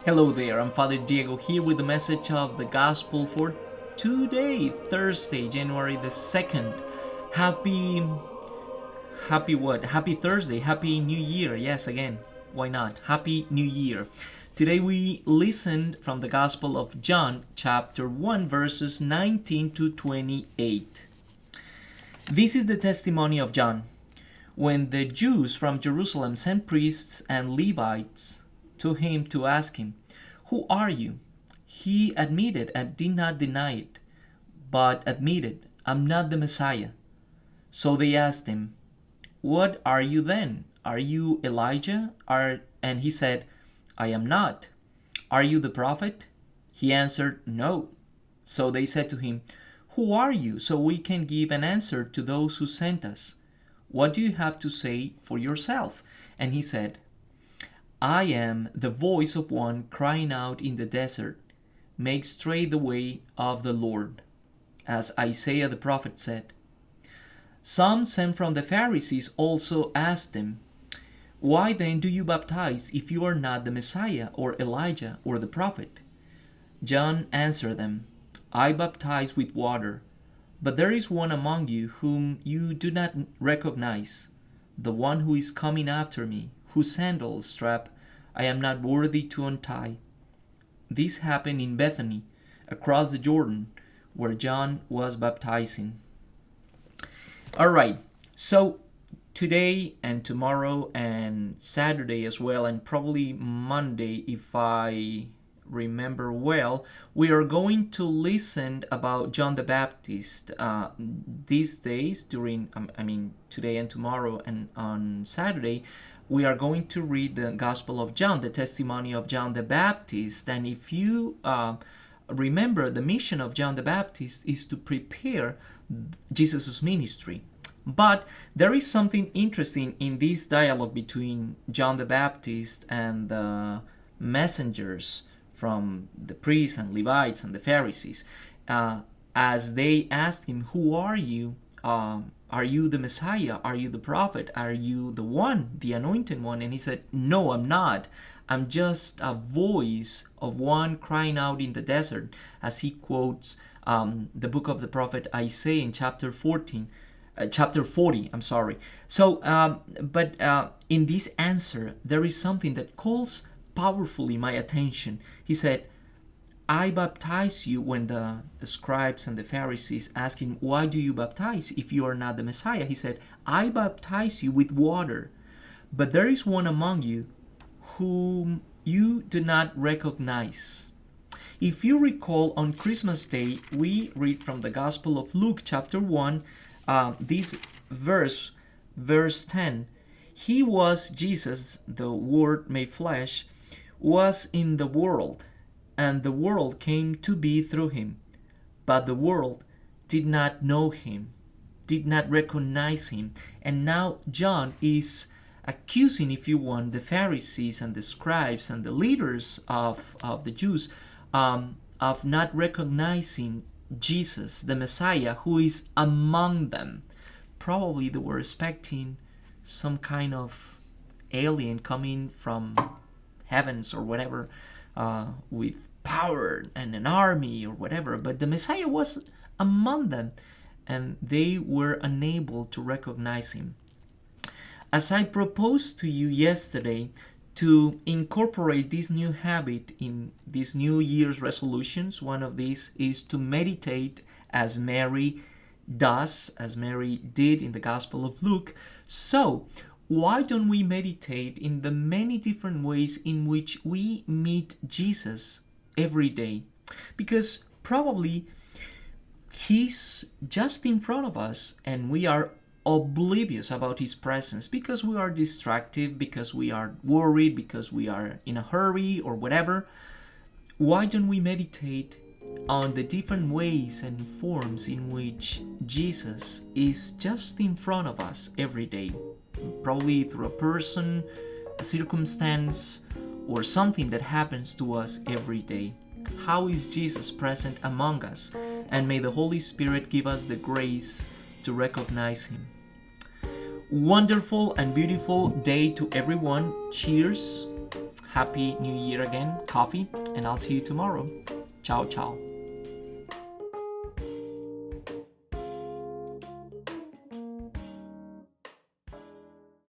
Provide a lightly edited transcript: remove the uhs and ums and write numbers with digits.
Hello there, I'm Father Diego here with the message of the Gospel for today, Thursday, January the 2nd. Happy what? Happy Thursday, Happy New Year. Yes, again, why not? Happy New Year. Today we listened from the Gospel of John, chapter 1, verses 19 to 28. This is the testimony of John. When the Jews from Jerusalem sent priests and Levites to him to ask him, "Who are you?" He admitted and did not deny it, but admitted, "I'm not the Messiah." So they asked him, "What are you then? Are you Elijah?" And he said, "I am not." "Are you the prophet?" He answered, "No." So they said to him, "Who are you, so we can give an answer to those who sent us? What do you have to say for yourself?" And he said, "I am the voice of one crying out in the desert, 'Make straight the way of the Lord,' as Isaiah the prophet said." Some sent from the Pharisees also asked him, "Why then do you baptize if you are not the Messiah or Elijah or the prophet?" John answered them, "I baptize with water, but there is one among you whom you do not recognize, the one who is coming after me, whose sandal strap I am not worthy to untie." This happened in Bethany, across the Jordan, where John was baptizing. All right, so today and tomorrow and Saturday as well, and probably Monday if I remember well, we are going to listen about John the Baptist these days during, today and tomorrow, and on Saturday we are going to read the Gospel of John, the testimony of John the Baptist. And if you remember, the mission of John the Baptist is to prepare Jesus' ministry. But there is something interesting in this dialogue between John the Baptist and the messengers from the priests and Levites and the Pharisees, as they asked him, "Who are you? Are you the Messiah? Are you the prophet? Are you the one, the anointed one?" And he said, "No, I'm not. I'm just a voice of one crying out in the desert," as he quotes the book of the prophet Isaiah in chapter 40. But in this answer, there is something that calls powerfully my attention. He said, "I baptize you," when the scribes and the Pharisees asked him, "Why do you baptize if you are not the Messiah?" He said, "I baptize you with water, but there is one among you whom you do not recognize." If you recall, on Christmas Day, we read from the Gospel of Luke, chapter 1, this verse 10. "He was Jesus, the Word made flesh, was in the world, and the world came to be through him. But the world did not know him, did not recognize him." And now John is accusing, if you want, the Pharisees and the scribes and the leaders of the Jews of not recognizing Jesus, the Messiah, who is among them. Probably they were expecting some kind of alien coming from heavens or whatever, with power and an army or whatever, but the Messiah was among them and they were unable to recognize him. As I proposed to you yesterday to incorporate this new habit in these New Year's resolutions, one of these is to meditate as Mary does, as Mary did in the Gospel of Luke. So why don't we meditate in the many different ways in which we meet Jesus every day? Because probably he's just in front of us and we are oblivious about his presence because we are distracted, because we are worried, because we are in a hurry or whatever. Why don't we meditate on the different ways and forms in which Jesus is just in front of us every day? Probably through a person, a circumstance, or something that happens to us every day. How is Jesus present among us? And may the Holy Spirit give us the grace to recognize him. Wonderful and beautiful day to everyone. Cheers. Happy New Year again, coffee, and I'll see you tomorrow. Ciao, ciao.